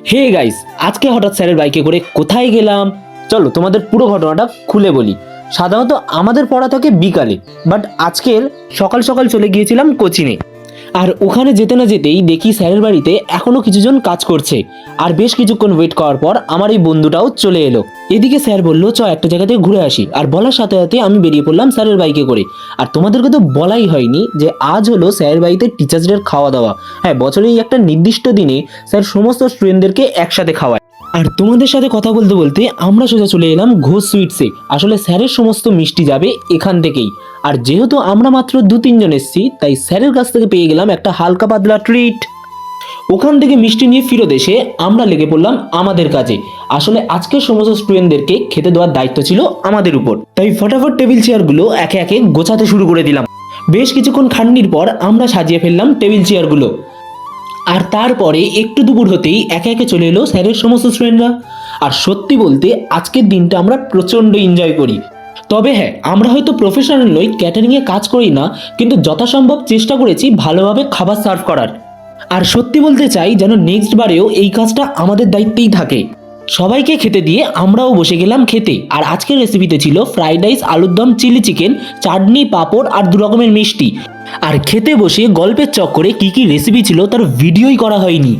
Hey guys, আজকে হঠাৎ স্যারের বাইকে করে কোথায় গেলাম চলো তোমাদের পুরো ঘটনাটা খুলে বলি। সাধারণত আমাদের পড়া থাকে বিকালে, বাট আজকের সকাল সকাল চলে গিয়েছিলাম কোচিংয়ে। আর ওখানে যেতে না যেতেই দেখি স্যারের বাড়িতে এখনো কিছুজন কাজ করছে। আর বেশ কিছুক্ষণ ওয়েট করার পর আমার এই বন্ধুটাও চলে এলো। এদিকে স্যার বললো চ একটা জায়গা থেকে ঘুরে আসি, আর বলার সাথে সাথে আমি বেরিয়ে পড়লাম স্যারের বাইকে করে। আর তোমাদেরকে তো বলাই হয়নি যে আজ হলো স্যারের বাড়িতে টিচার্স ডের খাওয়া দাওয়া। হ্যাঁ, বছরে এই একটা নির্দিষ্ট দিনে স্যার সমস্ত স্টুডেন্টদেরকে একসাথে খাওয়ায়। আর তোমাদের সাথে কথা বলতে বলতে আমরা সোজা চলে এলাম ঘোষ সুইটসে। আসলে স্যারের সমস্ত মিষ্টি যাবে এখান থেকেই। আর যেহেতু আমরা মাত্র 2-3 জন এসেছি, তাই স্যারের কাছ থেকে পেয়ে গেলাম একটা হালকা পাতলা ট্রিট। ওখান থেকে মিষ্টি নিয়ে ফিরত এসে আমরা লেগে পড়লাম আমাদের কাজে। আসলে আজকের সমস্ত স্টুডেন্টদেরকে খেতে দেওয়ার দায়িত্ব ছিল আমাদের উপর, তাই ফটাফট টেবিল চেয়ারগুলো একে একে গোছাতে শুরু করে দিলাম। বেশ কিছুক্ষণ খাটনির পর আমরা সাজিয়ে ফেললাম টেবিল চেয়ারগুলো। আর তারপরে একটু দুপুর হতেই একে একে চলে এলো স্যারের সমস্ত স্টুডেন্টরা। আর সত্যি বলতে আজকের দিনটা আমরা প্রচণ্ড এনজয় করি। তবে হ্যাঁ, আমরা হয়তো প্রফেশনাল নই, ক্যাটারিংয়ে কাজ করি না, কিন্তু যথাসম্ভব চেষ্টা করেছি ভালোভাবে খাবার সার্ভ করার। আর সত্যি বলতে চাই যেন নেক্সট বারেও এই কাজটা আমাদের দায়িত্বেই থাকে। সবাইকে খেতে দিয়ে আমরাও বসে গেলাম খেতে। আর আজকের রেসিপিতে ছিল ফ্রাইড রাইস, আলুর দম, চিলি চিকেন, চাটনি, পাঁপড় আর 2 রকমের মিষ্টি। আর খেতে বসে গল্পের চক্করে কি কি রেসিপি ছিল তার ভিডিওই করা হয়নি।